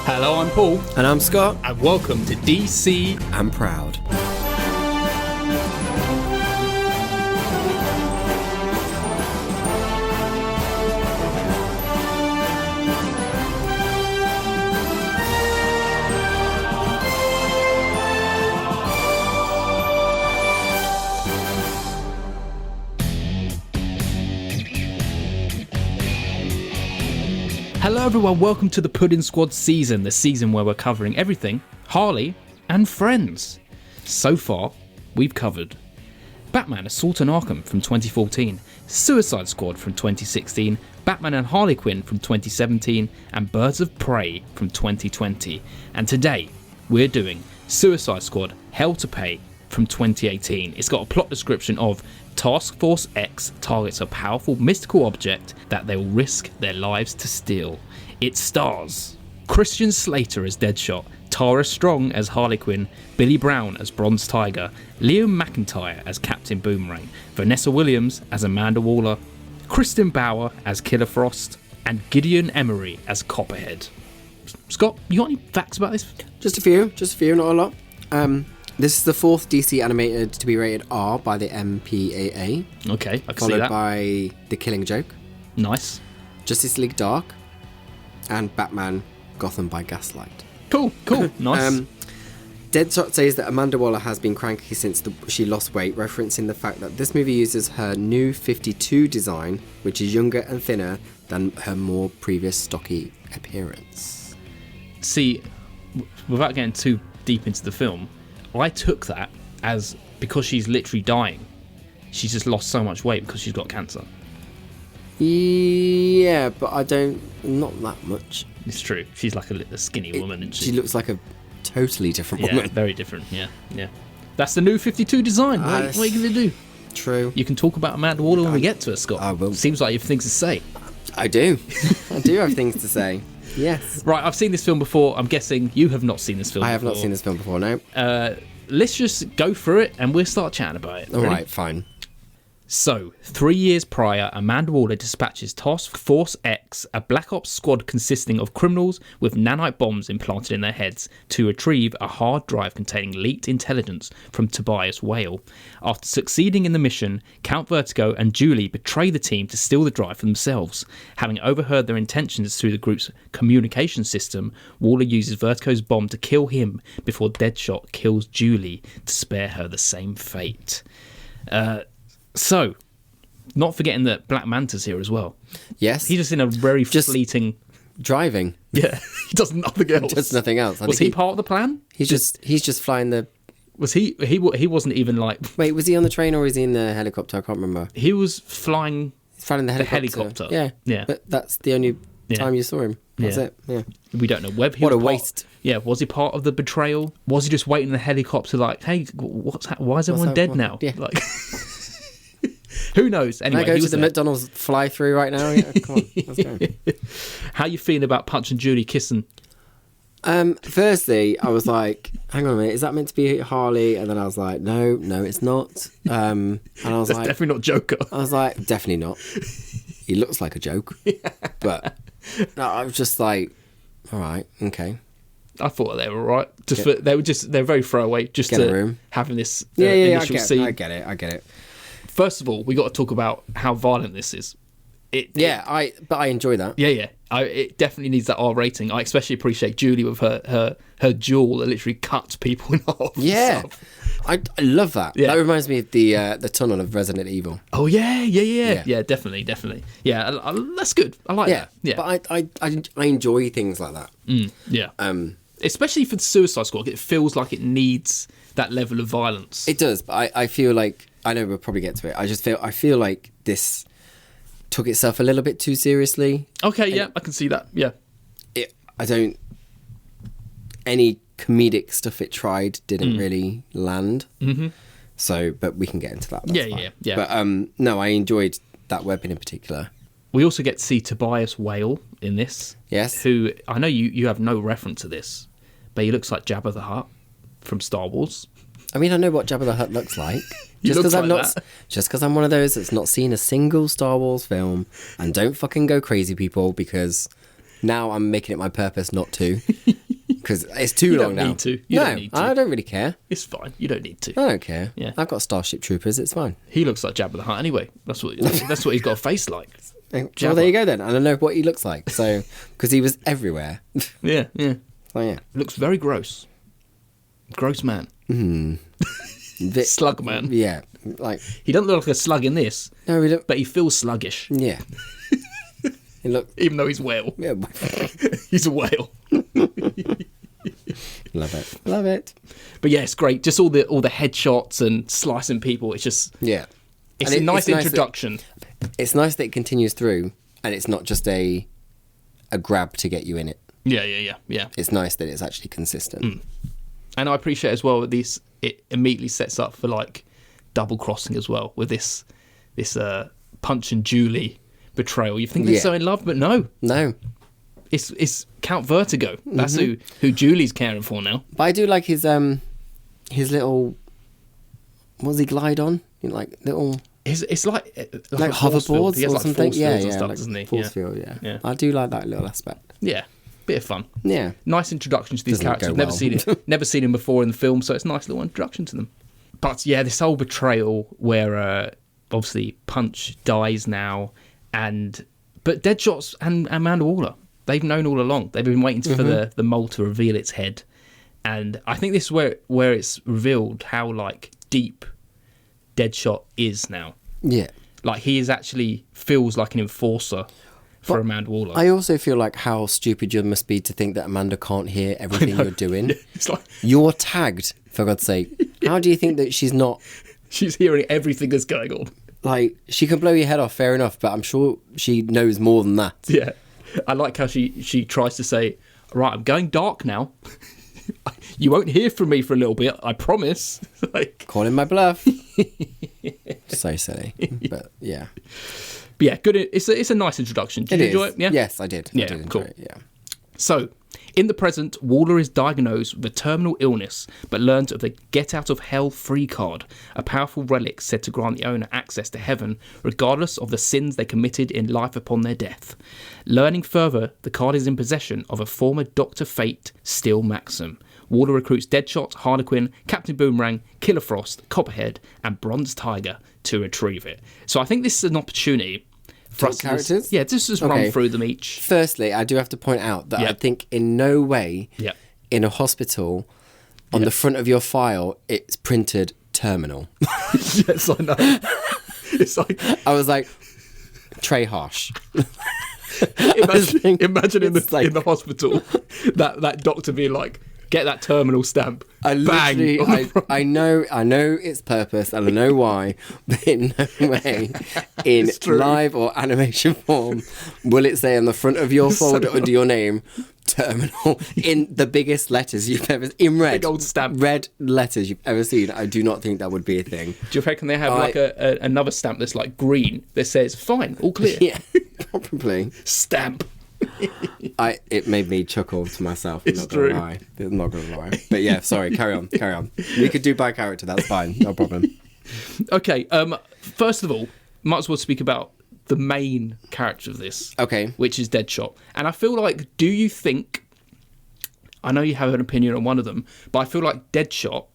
Hello, I'm Paul. And I'm Scott. And welcome to DC I'm Proud. Hello everyone, welcome to the Puddin Squad season, the season where we're covering everything Harley and Friends. So far, we've covered Batman Assault on Arkham from 2014, Suicide Squad from 2016, Batman and Harley Quinn from 2017, and Birds of Prey from 2020. And today, we're doing Suicide Squad Hell to Pay from 2018. It's got a plot description of Task Force X targets a powerful mystical object that they will risk their lives to steal. It stars Christian Slater as Deadshot, Tara Strong as Harley Quinn, Billy Brown as Bronze Tiger, Liam McIntyre as Captain Boomerang, Vanessa Williams as Amanda Waller, Kristen Bauer as Killer Frost, and Gideon Emery as Copperhead. Scott, you got any facts about this? Just a few, not a lot. This is the fourth DC animated to be rated R by the MPAA. Okay, I can see that. Followed by The Killing Joke. Nice. Justice League Dark. And Batman Gotham by Gaslight. Cool, nice. Deadshot says that Amanda Waller has been cranky since she lost weight, referencing the fact that this movie uses her new 52 design, which is younger and thinner than her more previous stocky appearance. See, without getting too deep into the film, I took that as because she's literally dying. She's just lost so much weight because she's got cancer. Yeah, but not that much. It's true. She's like a skinny woman, isn't she? She looks like a totally different woman. Yeah, very different. Yeah. That's the new 52 design. What are you going to do? True. You can talk about Amanda Waller when we get to it, Scott. I will. Seems like you have things to say. I do. I do have things to say. Yes. Right, I've seen this film before. I'm guessing you have not seen this film before. I have not seen this film before, no. Let's just go through it and we'll start chatting about it. All right, fine. So, 3 years prior, Amanda Waller dispatches Task Force X, a Black Ops squad consisting of criminals with nanite bombs implanted in their heads, to retrieve a hard drive containing leaked intelligence from Tobias Whale. After succeeding in the mission, Count Vertigo and Julie betray the team to steal the drive for themselves. Having overheard their intentions through the group's communication system, Waller uses Vertigo's bomb to kill him before Deadshot kills Julie to spare her the same fate. So, not forgetting that Black Manta's here as well. Yes. He's just in a very fleeting... Driving. Yeah, he does nothing else. Does nothing else. Was he part of the plan? He's just flying the... Was he wasn't even like... Wait, was he on the train or was he in the helicopter? I can't remember. He was flying... He's flying the helicopter. Yeah. But that's the only time you saw him. That's it. Yeah. We don't know whether he was waste. Yeah, was he part of the betrayal? Was he just waiting in the helicopter like, hey, why is everyone dead now? Yeah. Like... Who knows? Anyway, can I go to the McDonald's fly-through right now? Yeah, come on, let's go. How you feeling about Punch and Judy kissing? Firstly, I was like, hang on a minute, is that meant to be Harley? And then I was like, no, it's not. And I was That's like... definitely not Joker. I was like, definitely not. He looks like a joke. Yeah. But no, I was just like, all right, okay. I thought they were all right. They're very throwaway. Just get a room. Having this initial scene. I get it. First of all, we got to talk about how violent this is. But I enjoy that. Yeah. It definitely needs that R rating. I especially appreciate Julie with her jewel that literally cuts people in half. Yeah, I love that. Yeah. That reminds me of the tunnel of Resident Evil. Oh yeah. Definitely. Yeah, that's good. I like that. Yeah, but I enjoy things like that. Yeah. Especially for the Suicide Squad, it feels like it needs that level of violence. It does, but I feel like, I know we'll probably get to it. I feel like this took itself a little bit too seriously. Okay, yeah, I can see that. Yeah. Any comedic stuff it tried didn't really land. Mm-hmm. So, but we can get into that. That's yeah. But no, I enjoyed that weapon in particular. We also get to see Tobias Whale in this. Yes. Who, I know you have no reference to this, but he looks like Jabba the Hutt from Star Wars. I mean, I know what Jabba the Hutt looks like. Just because I'm one of those that's not seen a single Star Wars film, and don't fucking go crazy, people, because now I'm making it my purpose not to. because it's too You long don't now. need to. You no, don't need to. I don't really care. It's fine. You don't need to. I don't care. Yeah. I've got Starship Troopers. It's fine. He looks like Jabba the Hutt anyway. That's what he's got a face like. Well, Jabba. there you go then. I don't know what he looks like. So, because he was everywhere. Yeah, yeah. So, yeah. He looks very gross. Gross man. Slug man. Yeah. Like, He doesn't look like a slug in this, no, we don't. but he feels sluggish, Yeah. He looked. even though he's whale. Yeah. He's a whale. Love it. Love it. But yeah, it's great. Just all the headshots and slicing people. It's just Yeah. it's And a nice it's nice introduction. It's nice that it continues through and it's not just a grab to get you in it. Yeah. It's nice that it's actually consistent. And I appreciate as well that it immediately sets up for like double crossing as well with this Punch and Julie betrayal. You think they're Yeah. so in love, but no, No. it's Count Vertigo. That's who Julie's caring for now. But I do like his little, what does he glide on? You know, like little It's like like a force field. hoverboards He has or like something. force Yeah, fields yeah, and stuff, like doesn't he? force Yeah. field. Yeah. Yeah. I do like that little aspect. Yeah, bit of fun. Yeah. Nice introduction to these Doesn't characters. go Never well. seen it. Never seen him before in the film, so it's a nice little introduction to them. But yeah, this whole betrayal where obviously Punch dies now, but Deadshot and Amanda Waller, they've known all along. They've been waiting for the mole to reveal its head, and I think this is where it's revealed how like deep Deadshot is now. Yeah. Like he is actually feels like an enforcer for Amanda Waller. I also feel like how stupid you must be to think that Amanda can't hear everything you're doing. It's like You're tagged, for God's sake. How do you think that she's not, she's hearing everything that's going on. like, she can blow your head off, fair enough, but I'm sure she knows more than that. Yeah, I like how she tries to say, right, I'm going dark now. You won't hear from me for a little bit, I promise. Like, Calling my bluff. So silly. But yeah. but yeah, good. It's a nice introduction. Did you enjoy it? Yeah. Yes, I did. Yeah, I did enjoy cool. it, yeah. So, in the present, Waller is diagnosed with a terminal illness, but learns of the Get Out of Hell free card, a powerful relic said to grant the owner access to heaven, regardless of the sins they committed in life upon their death. Learning further, the card is in possession of a former Dr. Fate, Steel Maxim. Waller recruits Deadshot, Harlequin, Captain Boomerang, Killer Frost, Copperhead, and Bronze Tiger to retrieve it. So I think this is an opportunity for us characters? to just run Okay. through them each. Firstly, I do have to point out that Yeah. I think in no way Yeah. in a hospital on the front of your file it's printed terminal. Yes, I know. It's like I was like, Trey Harsh. imagine in it's like- the hospital that doctor being like, get that terminal stamp. I Bang. literally, on the front. I know its purpose and I know why, but in no way, in It's true. live or animation form, will it say on the front of your folder under your name, terminal, in the biggest letters you've ever, in red, Big old stamp. red letters you've ever seen. I do not think that would be a thing. Do you reckon they have like another stamp that's like green that says fine, all clear? Yeah, probably. Stamp. It made me chuckle to myself. I'm It's not gonna true. lie. I'm not gonna lie. But yeah, sorry. Carry on. We could do by character. That's fine. No problem. Okay. First of all, might as well speak about the main character of this. Okay. Which is Deadshot. And I feel like, do you think? I know you have an opinion on one of them, but I feel like Deadshot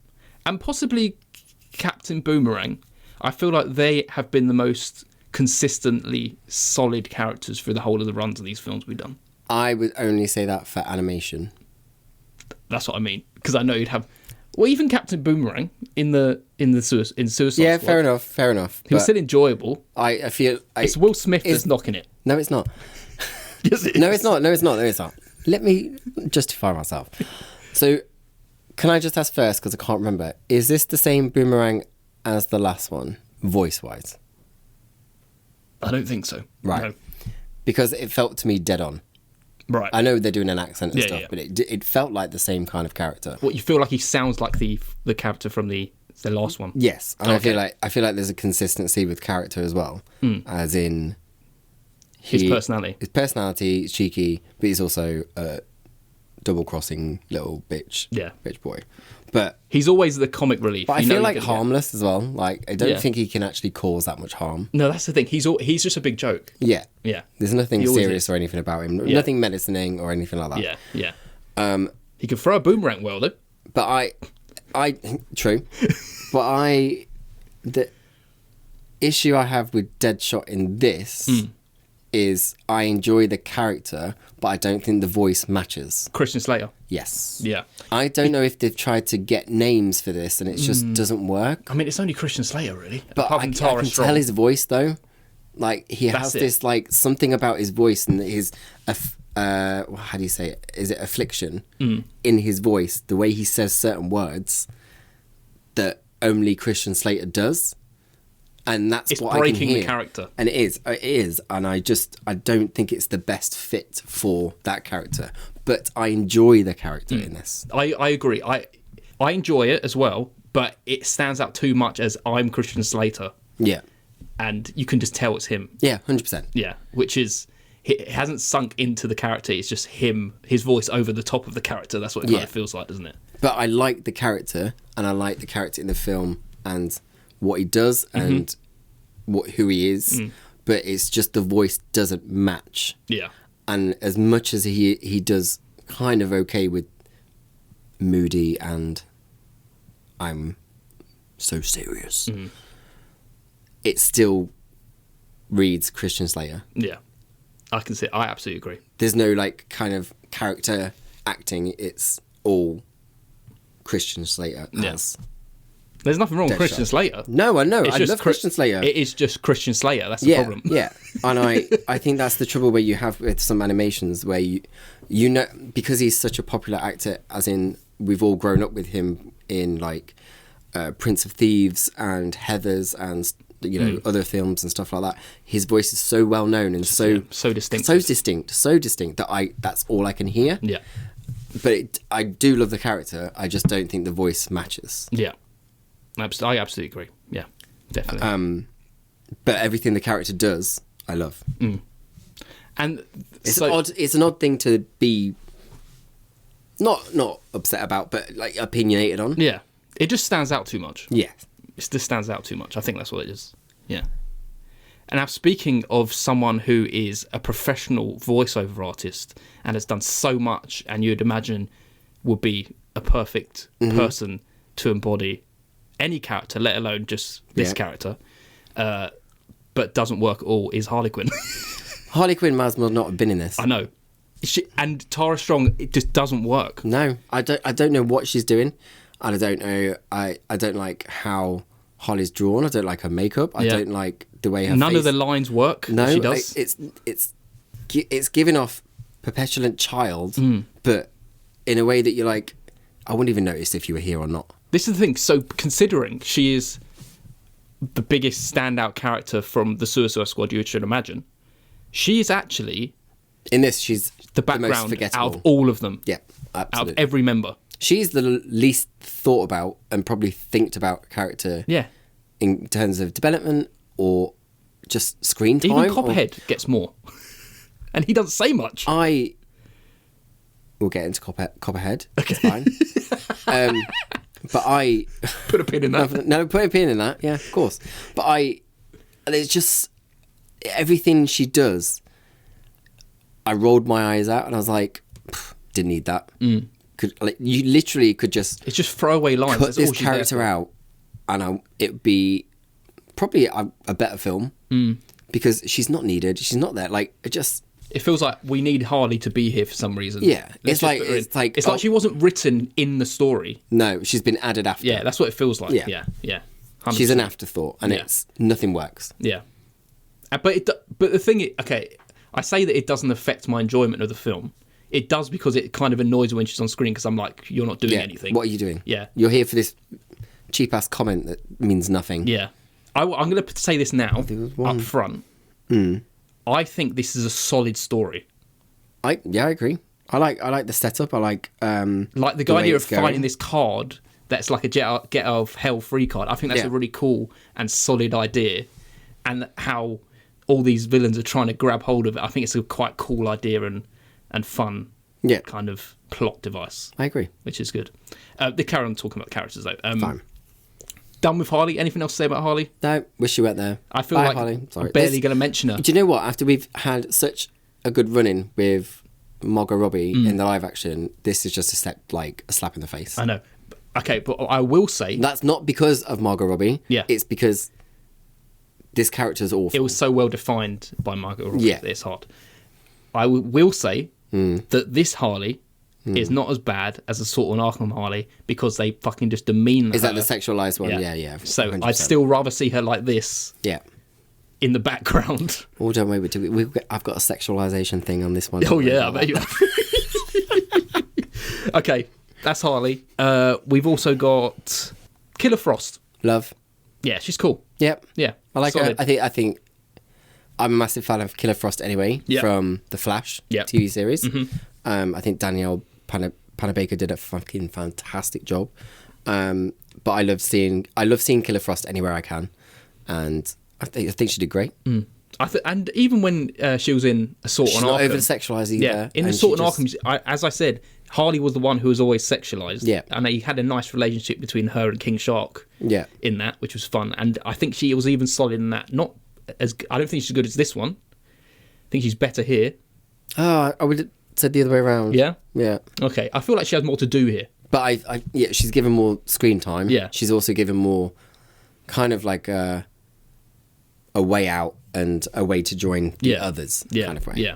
and possibly Captain Boomerang, I feel like they have been the most consistently solid characters through the whole of the runs of these films we've done. I would only say that for animation. That's what I mean, because I know you'd have, well, even Captain Boomerang in Suicide Yeah, Squad, fair enough. he was But still enjoyable. I feel It's Will Smith that's knocking it. no, it's not. Yes, it No, is. it's not. No, it's not. No, it's not. Let me justify myself. So, can I just ask first, because I can't remember, is this the same Boomerang as the last one, voice-wise? I don't think so. Right. No. Because it felt to me dead on. Right. I know they're doing an accent and Yeah, stuff, yeah. but it felt like the same kind of character. What, you feel like he sounds like the character from the last one? Yes, and Okay. I feel like there's a consistency with character as well, as in His personality. His personality is cheeky, but he's also a double-crossing little bitch. Yeah. Bitch boy. But He's always the comic relief. I You know feel you like get- harmless as well. Like I don't Yeah. think he can actually cause that much harm. No, that's the thing. He's just a big joke. Yeah. Yeah. There's nothing He always serious is. or anything about him. Yeah. Nothing mediциning or anything like that. Yeah. Yeah. He can throw a boomerang well, though. But true. But the issue I have with Deadshot in this is I enjoy the character, but I don't think the voice matches. Christian Slater. Yes. Yeah. I don't know if they've tried to get names for this and it just doesn't work. I mean, it's only Christian Slater, really. But Apart I from can Tara Strong. tell his voice, though. Like, he That's has it. this, like, something about his voice and his, how do you say it? Is it affliction? In his voice, the way he says certain words that only Christian Slater does. And that's It's what I can breaking hear. the character. And it is. And I don't think it's the best fit for that character. But I enjoy the character in this. I agree. I enjoy it as well, but it stands out too much as I'm Christian Slater. Yeah. And you can just tell it's him. Yeah, 100%. Yeah, which is... It hasn't sunk into the character. It's just him, his voice over the top of the character. That's what it kind of feels like, doesn't it? But I like the character, and I like the character in the film and what he does and who he is. But it's just the voice doesn't match. Yeah. And as much as he does kind of okay with Moody and I'm so serious, it still reads Christian Slater. Yeah. I can see. I absolutely agree. There's no like kind of character acting. It's all Christian Slater as. There's nothing wrong with Deadshot. Christian Slater. No, I know. It's I just love Christian Slater. It is just Christian Slater. That's the problem. Yeah, and I think that's the trouble where you have with some animations where you know, because he's such a popular actor, as in we've all grown up with him in like Prince of Thieves and Heathers and other films and stuff like that. His voice is so well known and so distinct, so distinct that that's all I can hear. Yeah. But I do love the character. I just don't think the voice matches. Yeah. I absolutely agree. Yeah, definitely. But everything the character does, I love. And it's an odd thing to be not upset about, but like opinionated on. Yeah, it just stands out too much. Yeah. It just stands out too much. I think that's what it is. Yeah. And now, speaking of someone who is a professional voiceover artist and has done so much, and you'd imagine would be a perfect person to embody any character, let alone just this character, but doesn't work at all, is Harley Quinn. Harley Quinn might as well not have been in this. I know. And Tara Strong, it just doesn't work. No, I don't know what she's doing. I don't know. I don't like how Harley's drawn. I don't like her makeup. I don't like the way her None face... of the lines work. No, that she does. It's giving off petulant child, but in a way that you're like, I wouldn't even notice if you were here or not. This is the thing. So considering she is the biggest standout character from the Suicide Squad you should imagine, she is actually... In this, she's the most background forgettable. out of all of them. Yeah, absolutely. Out of every member. She's the least thought about and probably thinked about character. Yeah. In terms of development or just screen time. Even Copperhead gets more. And he doesn't say much. We'll get into Copperhead. Okay. It's fine. But I... Put a pin in that. No, put a pin in that. Yeah, of course. But there's just... Everything she does, I rolled my eyes out and I was like, didn't need that. You literally could just... It's just throwaway lines. Cut That's all this she's there character for. out and it'd be probably a better film because she's not needed. She's not there. Like, It feels like we need Harley to be here for some reason. Yeah, Let's just put her in. It's like she wasn't written in the story. No, she's been added after. Yeah, that's what it feels like. Yeah. Yeah. 100%. She's an afterthought, and nothing works. Yeah, but the thing is, okay, I say that it doesn't affect my enjoyment of the film. It does because it kind of annoys me when she's on screen because I'm like, you're not doing anything. What are you doing? Yeah, you're here for this cheap ass comment that means nothing. Yeah, I'm going to say this now up front. I think this is a solid story. I agree. I like the setup. I like the idea of finding this card that's like a get out of hell free card. I think that's a really cool and solid idea, and how all these villains are trying to grab hold of it. I think it's a quite cool idea and fun kind of plot device. I agree. Which is good. The carry on talking about characters though. Fine. Done with Harley. Anything else to say about Harley? No, wish you weren't there. I feel like Harley. Sorry. I'm barely going to mention her. Do you know what? After we've had such a good run-in with Margot Robbie in the live action, this is just a slap in the face. I know. Okay, but I will say... That's not because of Margot Robbie. Yeah. It's because this character's awful. It was so well defined by Margot Robbie that it's hard. I will say that this Harley is not as bad as the Salt and Arkham Harley because they fucking just demean her. Is that the sexualised one? Yeah. So 100%. I'd still rather see her like this in the background. Oh, don't worry. I've got a sexualisation thing on this one. Oh, yeah, I bet you have. Okay, that's Harley. We've also got Killer Frost. Love. Yeah, she's cool. Yep. Yeah. I like solid. her. I think I'm a massive fan of Killer Frost anyway, from the Flash TV series. I think Danielle Panabaker did a fucking fantastic job. But I love seeing Killer Frost anywhere I can, and I think she did great. And even when she was in Assault on Arkham, she's not over sexualised either. Yeah, in Assault on Arkham, as I said, Harley was the one who was always sexualised. Yeah, and they had a nice relationship between her and King Shark. Yeah, in that, which was fun, and I think she was even solid in that. Not as I don't think she's as good as this one. I think she's better here. Oh, I would have said the other way around. Yeah, yeah. Okay, I feel like she has more to do here. But she's given more screen time. Yeah, she's also given more, kind of like a way out and a way to join the others. Kind of way. Yeah.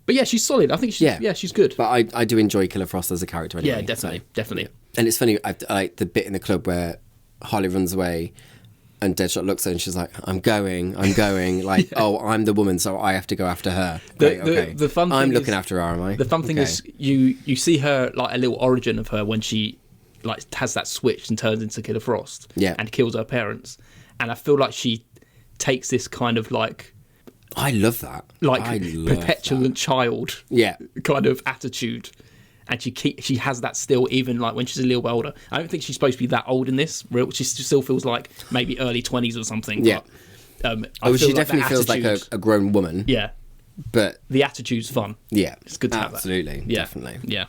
But yeah, she's solid. I think she's good. But I do enjoy Killer Frost as a character anyway. Yeah, definitely. Yeah. And it's funny, I like the bit in the club where Harley runs away and Deadshot looks at her and she's like, I'm going. Like, oh, I'm the woman, so I have to go after her. The fun thing I'm looking after her, am I? The fun thing is you see her, like a little origin of her when she like has that switch and turns into Killer Frost and kills her parents. And I feel like she takes this kind of like... I love that. Like petulant child kind of attitude. And she has that still even like when she's a little bit older. I don't think she's supposed to be that old in this. She still feels like maybe early 20s or something. Yeah. But, she definitely feels like a grown woman. Yeah. But the attitude's fun. Yeah. It's good to have that. Absolutely. Yeah. Definitely. Yeah.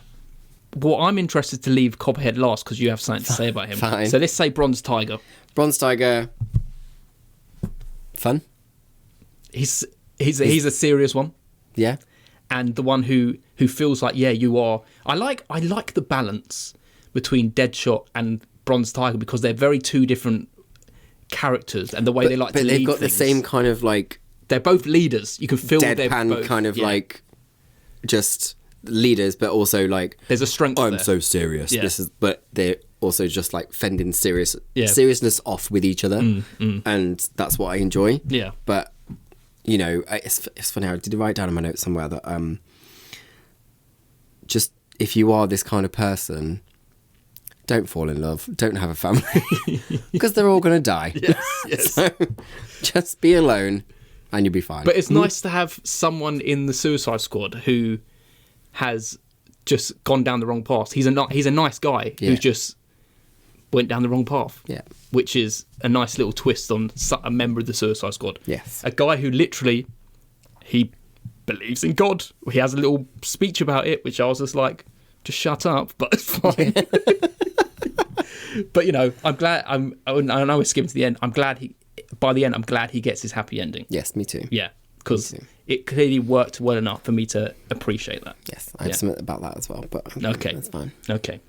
Well, I'm interested to leave Copperhead last because you have something to say about him. Fine. So let's say Bronze Tiger. Bronze Tiger. Fun. He's a serious one. Yeah. And the one who feels like, you are... I like the balance between Deadshot and Bronze Tiger because they're very two different characters and the way they like to lead they've got things. the same kind of like... They're both leaders. You can feel deadpan they're both... kind of like just leaders, but also like... There's a strength I'm there. so serious. Yeah. But they're also just like fending seriousness off with each other. And that's what I enjoy. Yeah. But... You know, it's funny. I did write down in my notes somewhere that just if you are this kind of person, don't fall in love, don't have a family, because they're all going to die. Yes. So just be alone, and you'll be fine. But it's nice to have someone in the Suicide Squad who has just gone down the wrong path. He's a nice guy who just went down the wrong path. Yeah. Which is a nice little twist on a member of the Suicide Squad. Yes. A guy who literally, he believes in God. He has a little speech about it, which I was just like, just shut up, but it's fine. But, you know, I'm glad, I know we're skipping to the end. By the end, I'm glad he gets his happy ending. Yes, me too. Yeah, because it clearly worked well enough for me to appreciate that. Yes, I have something about that as well, but that's fine. Okay.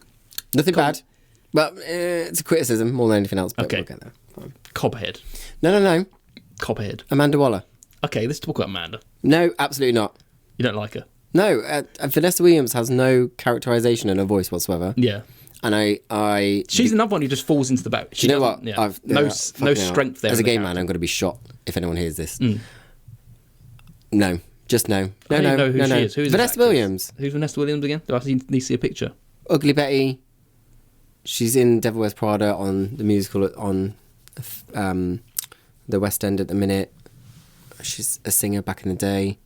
Nothing bad. But it's a criticism more than anything else, but we'll get there. Fine. Copperhead. No. Copperhead. Amanda Waller. Okay, let's talk about Amanda. No, absolutely not. You don't like her? No, Vanessa Williams has no characterisation in her voice whatsoever. Yeah. And she's another one who just falls into the back. You know what? Yeah. No strength there. As a gay man, I'm going to be shot if anyone hears this. No. Just no. No. I don't know who she is. Who is Vanessa Williams. Who's Vanessa Williams again? Do I need to see a picture? Ugly Betty. She's in Devil Wears Prada on the musical on the West End at the minute. She's a singer back in the day.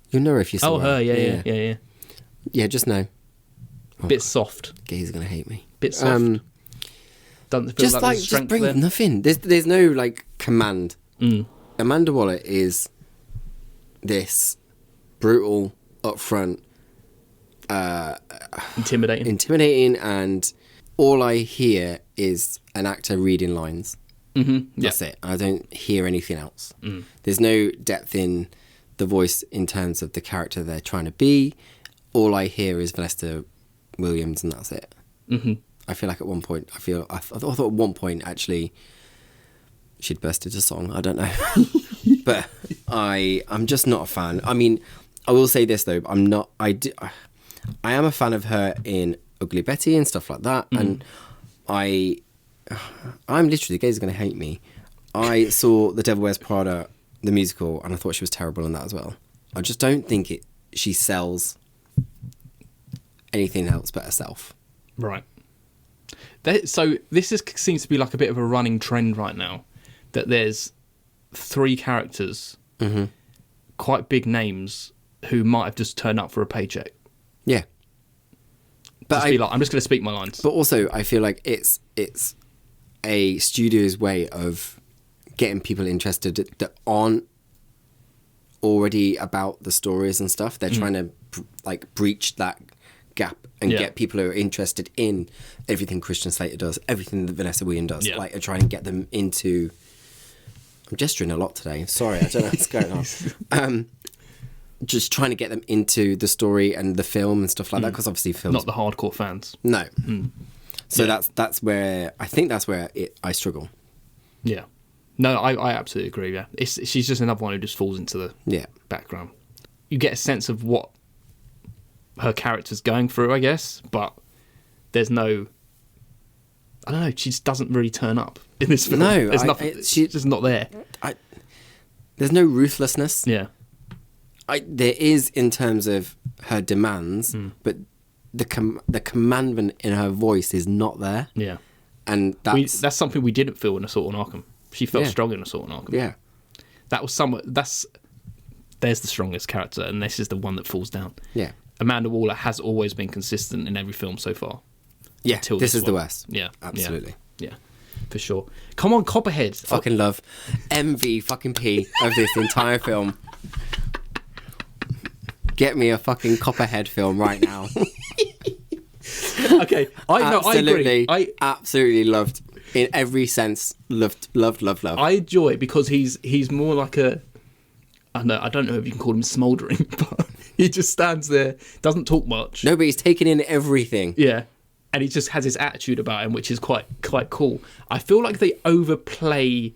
You'll know her if you saw her. Oh, her, yeah. Yeah, just no. Bit soft. Gays are going to hate me. Bit soft. Doesn't feel just like just bring there. nothing. There's no like command. Amanda Waller is this brutal, upfront, intimidating, and all I hear is an actor reading lines. That's it. I don't hear anything else. There's no depth in the voice in terms of the character they're trying to be. All I hear is Vanessa Williams, and that's it. Mm-hmm. I feel like at one point, I thought at one point actually she'd burst into song. I don't know, but I'm just not a fan. I mean, I will say this though, I am a fan of her in Ugly Betty and stuff like that, and I'm literally, the gays are going to hate me. I saw The Devil Wears Prada, the musical, and I thought she was terrible in that as well. I just don't think she sells anything else but herself. Right. So this seems to be like a bit of a running trend right now, that there's 3 characters, quite big names, who might have just turned up for a paycheck. Yeah. But I'm just going to speak my lines. But also, I feel like it's a studio's way of getting people interested that aren't already about the stories and stuff. They're trying to breach that gap and get people who are interested in everything Christian Slater does, everything that Vanessa Williams does, and trying to get them into... I'm gesturing a lot today. Sorry, I don't know what's going on. Just trying to get them into the story and the film and stuff like that, because obviously films... Not the hardcore fans. No. So that's where... I think that's where I struggle. Yeah. No, I absolutely agree, yeah. She's just another one who just falls into the background. You get a sense of what her character's going through, I guess, but there's no... I don't know, she just doesn't really turn up in this film. No. There's nothing... She's just not there. There's no ruthlessness. Yeah. There is in terms of her demands, but the commandment in her voice is not there. Yeah. And that's something we didn't feel in Assault on Arkham. She felt strong in Assault on Arkham. Yeah. That was there's the strongest character, and this is the one that falls down. Yeah. Amanda Waller has always been consistent in every film so far. Yeah, this is the worst. Yeah. Absolutely. Yeah, for sure. Come on, Copperhead. Fucking love MV fucking P of this entire film. Get me a fucking Copperhead film right now. Okay, I agree. I absolutely loved, in every sense, loved. I enjoy it because he's more like I don't know if you can call him smouldering, but he just stands there, doesn't talk much. No, but he's taking in everything. Yeah, and he just has his attitude about him, which is quite cool. I feel like they overplay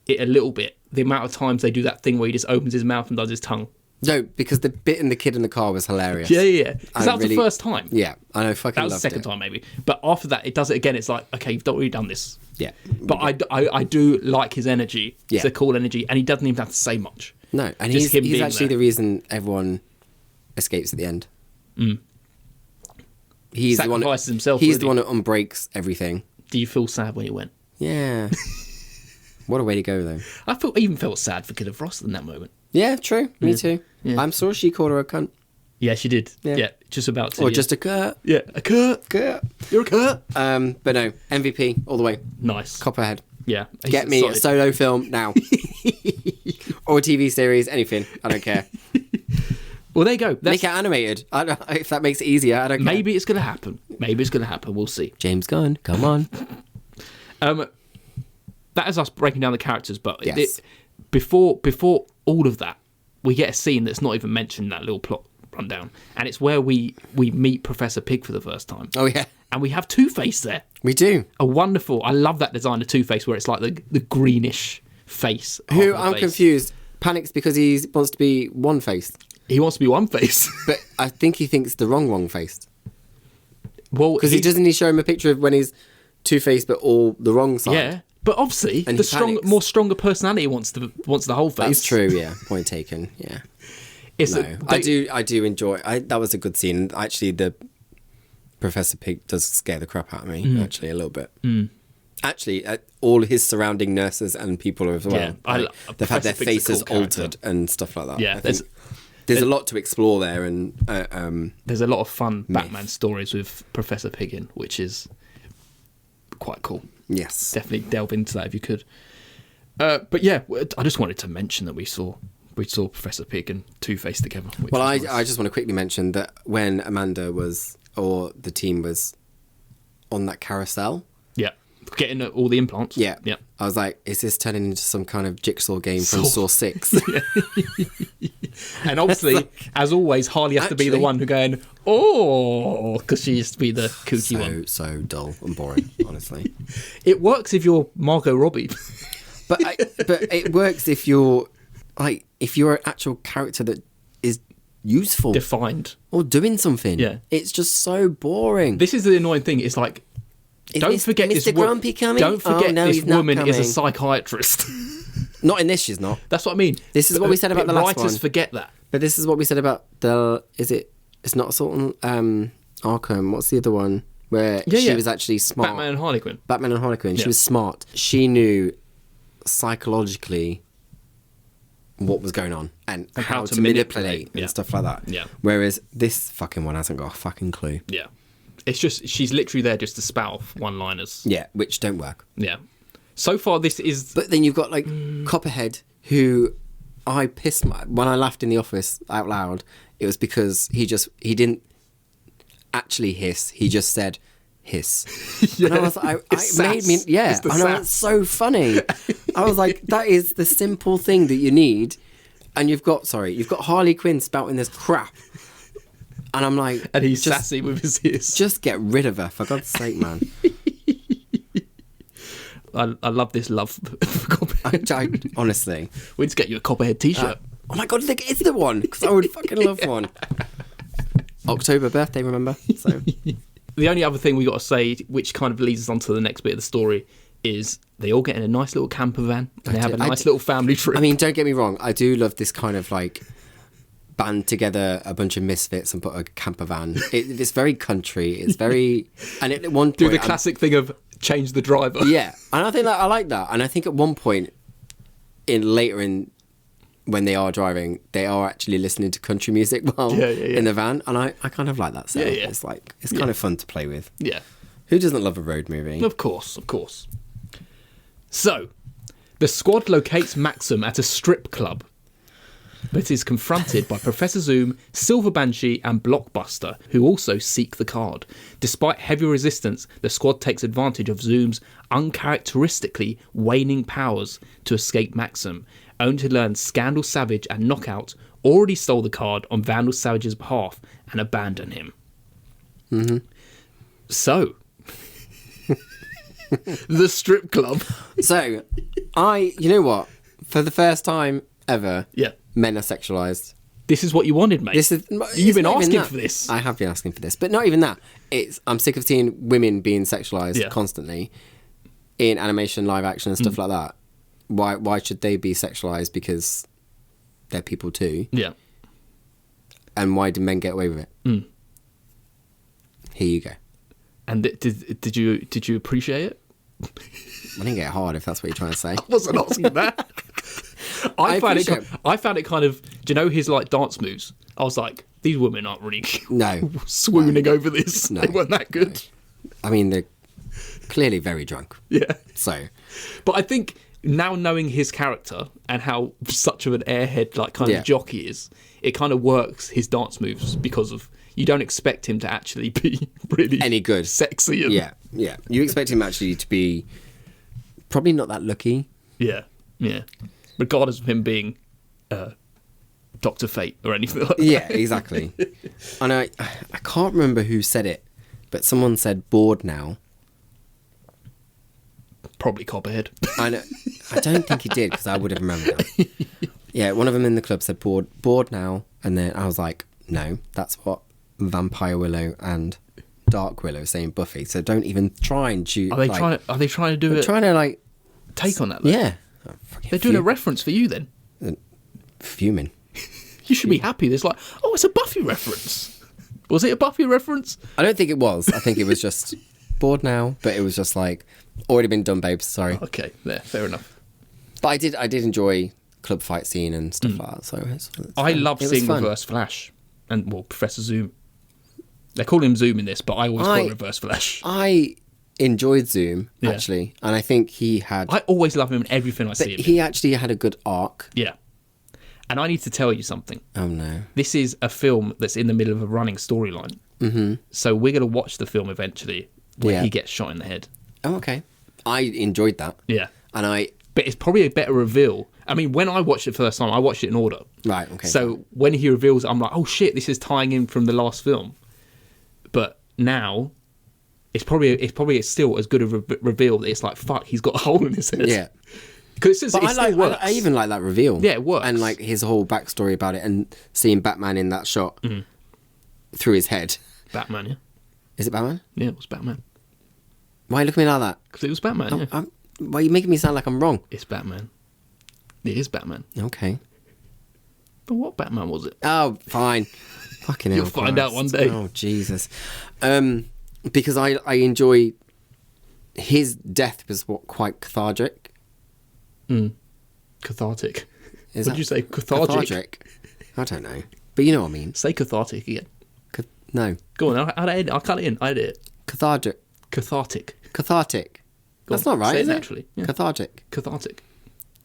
it a little bit. The amount of times they do that thing where he just opens his mouth and does his tongue. No, because the bit in the kid in the car was hilarious. Yeah. Because that was the first time. Yeah, I know, fucking loved it. That was the second time, maybe. But after that, it does it again. It's like, okay, you've already done this. Yeah. But I do like his energy. It's a cool energy, and he doesn't even have to say much. No, and Just he's actually the reason everyone escapes at the end. He's sacrifices himself. He's the one that unbreaks everything. Do you feel sad when he went? Yeah. What a way to go, though. I even felt sad for Killer Frost in that moment. Yeah, true. Me too. Yeah. I'm sure she called her a cunt. Yeah, she did. Yeah, just about to. Or just a curt. Yeah, a curt. You're a curt. But no, MVP all the way. Nice. Copperhead. Yeah. Get me a solo film now. Or a TV series, anything. I don't care. Well, there you go. Make it animated. If that makes it easier, I don't care. Maybe it's going to happen. We'll see. James Gunn, come on. That is us breaking down the characters, but yes. Before all of that, we get a scene that's not even mentioned in that little plot rundown, and it's where we meet Professor Pig for the first time. Oh yeah, and we have Two-Face there. We do. A wonderful. I love that design of Two-Face, where it's like the greenish face. Who I'm confused. Panics because he wants to be one-faced. He wants to be one-faced, but I think he thinks the wrong faced. Well, because doesn't he show him a picture of when he's Two-Faced but all the wrong side? Yeah. But obviously, and the stronger personality wants the whole face. That's true. Yeah, point taken. Yeah, I do enjoy. That was a good scene. Actually, the Professor Pig does scare the crap out of me. Actually, a little bit. Actually, all his surrounding nurses and people as well. Yeah, they've had their faces altered and stuff like that. Yeah, there's a lot to explore there, and there's a lot of fun Batman stories with Professor Pig in, which is quite cool. Yes. Definitely delve into that if you could. But yeah, I just wanted to mention that we saw Professor Pig and Two-Face together. Well, I just want to quickly mention that when Amanda the team was on that carousel. Yeah. Getting all the implants. Yeah. Yeah. I was like, is this turning into some kind of jigsaw game from Saw 6? And obviously, as always, Harley has to be the one who going, oh, because she used to be the kooky one. So dull and boring, honestly. It works if you're Margot Robbie. But it works if you're an actual character that is useful. Defined. Or doing something. Yeah. It's just so boring. This is the annoying thing. It's like, don't forget Mr. this Grumpy coming? Don't forget no, this he's not woman is a coming. psychiatrist. Not in this, she's not. That's what I mean. This is what we said about the last Writers one. forget that. But this is what we said about it's not Assault on Arkham. What's the other one? Where she was actually smart. Batman and Harley Quinn. Batman and Harley Quinn. Yeah. She was smart. She knew psychologically what was going on and how to manipulate and stuff like that. Yeah. Whereas this fucking one hasn't got a fucking clue. Yeah. It's just, she's literally there just to spout off one-liners. Yeah, which don't work. Yeah. So far, this is... But then you've got, like, Copperhead, who I pissed when I laughed in the office out loud, it was because he didn't actually hiss, he just said hiss. Yeah. And I was like, it made me, yeah, I know, it's so funny. I was like, that is the simple thing that you need. And you've got Harley Quinn spouting this crap. And I'm like... And he's sassy with his hiss. Just get rid of her, for God's sake, man. I love this love for Copperhead. Honestly. We need to get you a Copperhead t-shirt. Oh my God, look, it's the one, because I would fucking love one. October birthday, remember? So The only other thing we got to say, which kind of leads us on to the next bit of the story, is they all get in a nice little camper van and they have a nice little family trip. I mean, don't get me wrong, I do love this kind of like band together a bunch of misfits and put a camper van. It's very country. It's very... And at one point... Do the classic thing of change the driver. Yeah. And I think that I like that. And I think at one point when they are driving, they are actually listening to country music while in the van. And I kind of like that. So it's like, it's kind of fun to play with. Yeah. Who doesn't love a road movie? Of course, of course. So, the squad locates Maxim at a strip club, but is confronted by Professor Zoom, Silver Banshee, and Blockbuster, who also seek the card. Despite heavy resistance, the squad takes advantage of Zoom's uncharacteristically waning powers to escape Maxim, only to learn Scandal Savage and Knockout already stole the card on Vandal Savage's behalf and abandon him. Mm-hmm. So, the strip club. So, you know what? For the first time ever, men are sexualised. This is what you wanted, mate. You've been asking for this. I have been asking for this, but not even that. I'm sick of seeing women being sexualised constantly in animation, live action, and stuff like that. Why should they be sexualised? Because they're people too. Yeah. And why do men get away with it? Mm. Here you go. And did you appreciate it? I didn't get hard, if that's what you're trying to say. I wasn't asking that. I found it kind of. Do you know his like dance moves? I was like, these women aren't really swooning over this. No, they weren't that good. No. I mean, they're clearly very drunk. Yeah. So, but I think now knowing his character and how such of an airhead like kind of jockey is, it kind of works his dance moves because of. You don't expect him to actually be really any good, sexy. And... Yeah. You expect him actually to be probably not that lucky. Yeah. Regardless of him being Dr. Fate or anything like that. Yeah, exactly. And I can't remember who said it, but someone said bored now. Probably Copperhead. I don't think he did, because I would have remembered that. Yeah, one of them in the club said bored now, and then I was like, no, that's what Vampire Willow and Dark Willow saying Buffy. So don't even try and shoot. Are they trying to do it? Trying to like take on that. Though? Yeah, they're doing a reference for you then. Fuming. You should be happy. There's like, oh, it's a Buffy reference. Was it a Buffy reference? I don't think it was. I think it was just bored now, but it was just like already been done, babes. Sorry. Okay, fair enough. But I did enjoy club fight scene and stuff like that. So I love seeing Reverse Flash and Professor Zoom. They call him Zoom in this, but I always call him Reverse Flash. I enjoyed Zoom actually, and I think he had. I always love him in everything I see him. He actually had a good arc. Yeah, and I need to tell you something. Oh no! This is a film that's in the middle of a running storyline. Mm-hmm. So we're going to watch the film eventually where he gets shot in the head. Oh, okay. I enjoyed that. Yeah. And But it's probably a better reveal. I mean, when I watched it first time, I watched it in order. Right, okay. So when he reveals it, I'm like, oh shit, this is tying in from the last film. But now, it's probably still as good a reveal that it's like, fuck, he's got a hole in his head. Yeah. Because it still works. I even like that reveal. Yeah, it works. And like his whole backstory about it and seeing Batman in that shot through his head. Batman, yeah. Is it Batman? Yeah, it was Batman. Why are you looking at me like that? Because it was Batman, yeah. Why are you making me sound like I'm wrong? It's Batman. It is Batman. Okay. But what Batman was it? Oh, fine. Fucking hell. You'll find out one day. Oh, Jesus. Because I enjoy... His death was quite cathartic. Cathartic. What did you say? Cathartic? I don't know. But you know what I mean. Say cathartic again. No. Go on, I'll cut it in. I edit it. Cathartic. Cathartic. That's not right, say is it it? naturally. Yeah. Cathartic. I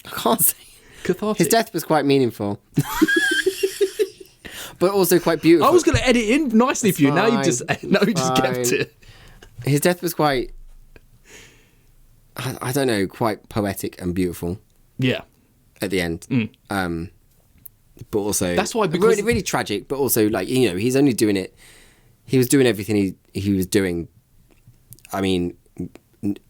can't say. Cathartic. His death was quite meaningful. But also quite beautiful. I was going to edit in nicely for you. Now you just Fine. kept it. His death was quite... I don't know, quite poetic and beautiful Yeah. at the end. But also... That's why, because... Really, really tragic, but also, like, you know, he's only doing it... He was doing everything he was doing, I mean,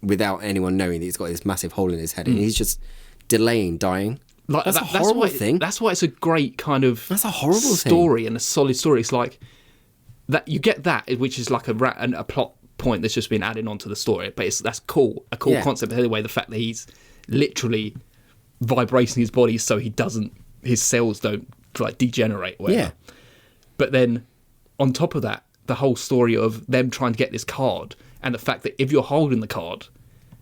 without anyone knowing that he's got this massive hole in his head. And he's just delaying dying. Like, that's a horrible thing. That's why it's a great kind of... That's a horrible story and a solid story. It's like... that you get that, which is like a plot point that's just been added onto the story, but that's cool. A cool concept anyway. The fact that he's literally vibrating his body so his cells don't like degenerate. Or whatever. Yeah. But then on top of that, the whole story of them trying to get this card and the fact that if you're holding the card,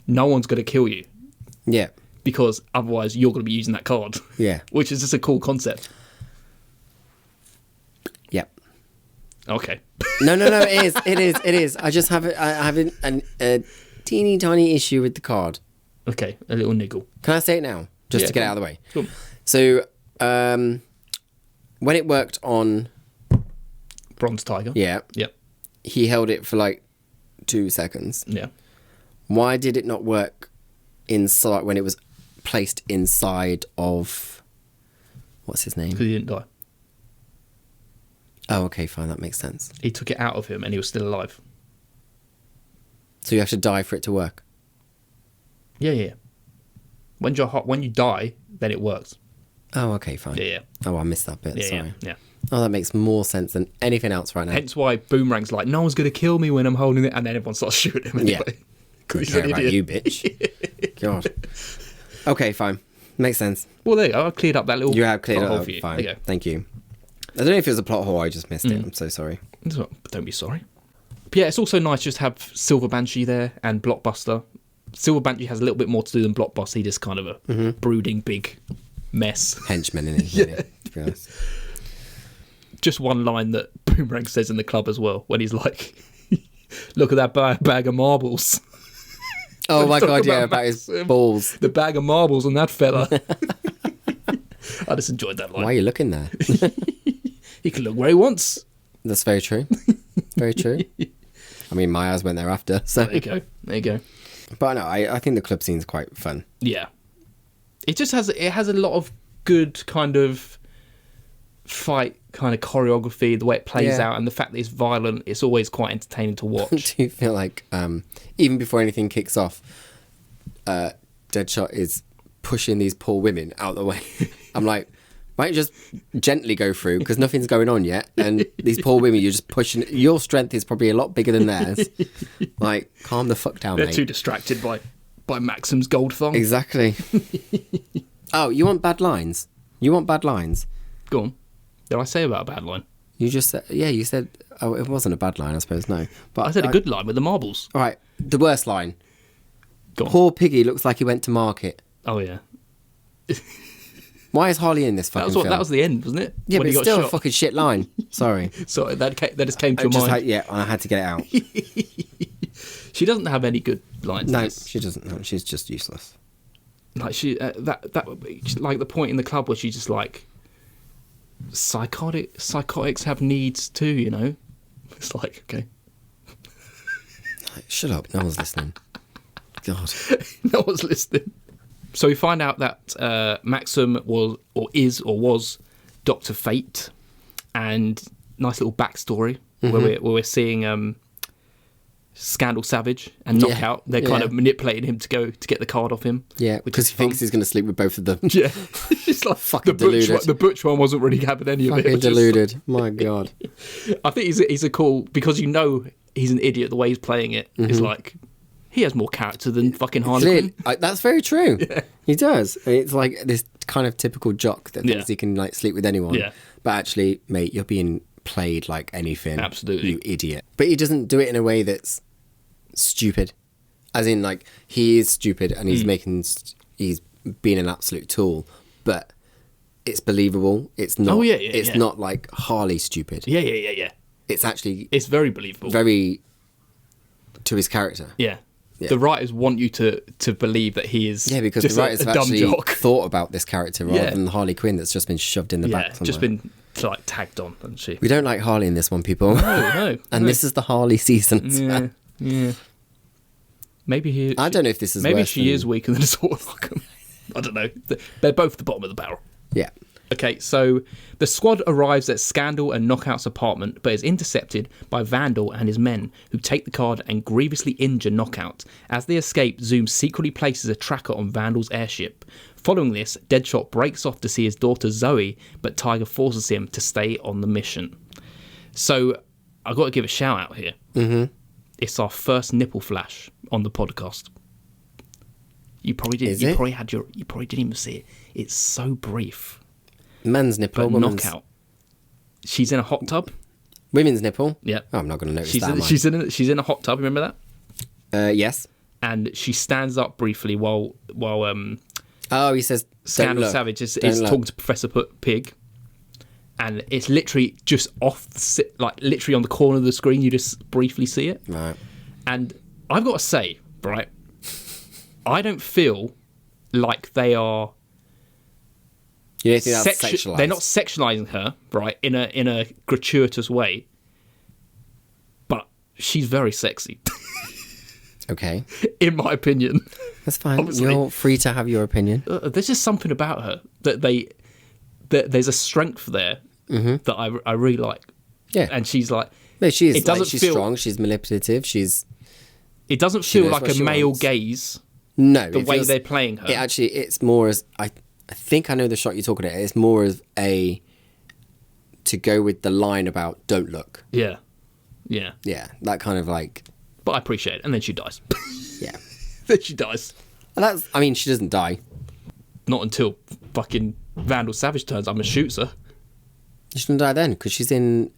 no one's going to kill you. Yeah. Because otherwise you're going to be using that card. Yeah. Which is just a cool concept. Yep. Okay. No, it is. I just have a teeny tiny issue with the card. Okay, a little niggle. Can I say it now? Just to get it out of the way. Cool. So, when it worked on... Bronze Tiger. Yeah. Yep. He held it for like 2 seconds. Yeah. Why did it not work inside when it was placed inside of... What's his name? Because he didn't die. Oh, okay, fine. That makes sense. He took it out of him and he was still alive. So you have to die for it to work? Yeah. When you die, then it works. Oh, okay, fine. Yeah. Oh, I missed that bit. Yeah, Sorry. yeah. Oh, that makes more sense than anything else right now. Hence why Boomerang's like, no one's going to kill me when I'm holding it, and then everyone starts shooting him anyway. Yeah. Because I he's care an about idiot. you, bitch. God. Okay, fine. Makes sense. Well, there you go. I cleared up that little You have cleared plot it hole up. for you. Fine. There you go. Thank you. I don't know if it was a plot hole. I just missed it. I'm so sorry. Don't be sorry. But yeah, it's also nice just to have Silver Banshee there and Blockbuster. Silver Banshee has a little bit more to do than Blockbuster. He just kind of a brooding big mess. Henchman in it, really, to be honest. Just one line that Boomerang says in the club as well, when he's like, look at that bag of marbles. Oh my God, yeah, about Maxim. his balls. The bag of marbles on that fella. I just enjoyed that line. Why are you looking there? He can look where he wants. That's very true. Very true. I mean, my eyes went there after. So. There you go. But no, I think the club scene's quite fun. Yeah. It just has a lot of good kind of fight kind of choreography, the way it plays out, and the fact that it's violent, it's always quite entertaining to watch. Do you feel like, even before anything kicks off, Deadshot is pushing these poor women out the way? I'm like, why don't you just gently go through, because nothing's going on yet, and these poor women, you're just pushing, your strength is probably a lot bigger than theirs. Like, calm the fuck down, They're mate. too distracted by Maxim's gold thong. Exactly. Oh, you want bad lines? Go on. Did I say about a bad line? You just said, you said, oh, it wasn't a bad line, I suppose, no. But I said a good line with the marbles. All right, the worst line. Go on. Poor Piggy looks like he went to market. Oh, yeah. Why is Harley in this fucking film? That was the end, wasn't it? Yeah, When but he it's got still shot. a fucking shit line. Sorry. Sorry, that just came to your mind. I had to get it out. She doesn't have any good lines. No, in this. she doesn't. No, she's just useless. Like like the point in the club where she's just like, psychotics have needs too, you know. It's like, okay. Shut up. No one's listening. God. No one's listening. So we find out that Maxim was Dr. Fate, and nice little backstory where we're seeing Scandal Savage and Knockout. They're kind of manipulating him to get the card off him. Yeah, because he thinks he's going to sleep with both of them. Yeah, it's like fucking deluded. The Butch one wasn't really having any of it. Fucking deluded. My God. I think he's a cool, because you know he's an idiot. The way he's playing it is like, he has more character than fucking Harlequin. That's very true. Yeah. He does. It's like this kind of typical jock that thinks he can like sleep with anyone. Yeah. But actually, mate, you're being played like anything. Absolutely. You idiot. But he doesn't do it in a way that's stupid. As in, like, he is stupid and he's he's being an absolute tool. But it's believable. It's not. It's not like Harley stupid. Yeah. It's actually. It's very believable. Very to his character. Yeah. The writers want you to believe that he is because just the writers a have dumb actually jock. thought about this character rather than Harley Quinn that's just been shoved in the back somewhere. Just been like tagged on, hasn't she? We don't like Harley in this one, people. No. And this is the Harley season. Yeah. Maybe I don't know if this is. Maybe she is weaker than Assault on Arkham. I don't know. They're both the bottom of the barrel. Yeah. Okay, so the squad arrives at Scandal and Knockout's apartment, but is intercepted by Vandal and his men, who take the card and grievously injure Knockout. As they escape, Zoom secretly places a tracker on Vandal's airship. Following this, Deadshot breaks off to see his daughter Zoe, but Tiger forces him to stay on the mission. So, I've got to give a shout out here. Mm-hmm. It's our first nipple flash on the podcast. You probably didn't. You probably didn't even see it. It's so brief. Men's nipple, but Knockout. She's in a hot tub. Women's nipple. Yeah. Oh, I'm not going to notice that. She's in a hot tub. Remember that? Yes. And she stands up briefly while he says Scandal Savage is talking to Professor Pig, and it's literally just literally on the corner of the screen. You just briefly see it. Right. And I've got to say, right, I don't feel like they are. You don't think that's sexualized? They're not sexualizing her, right, in a gratuitous way, but she's very sexy. Okay. In my opinion. That's fine. Obviously. You're free to have your opinion. There's just something about her that there's a strength there that I really like. Yeah. And she's like... No, she is. She's strong. She's manipulative. It doesn't feel like a male gaze. No. The way they're playing her. It's more as... I think I know the shot you're talking about. It's more as to go with the line about don't look. Yeah. Yeah, that kind of like... But I appreciate it. And then she dies. Yeah. Then she dies. And she doesn't die. Not until fucking Vandal Savage turns up and shoots her. She doesn't die then, because she's in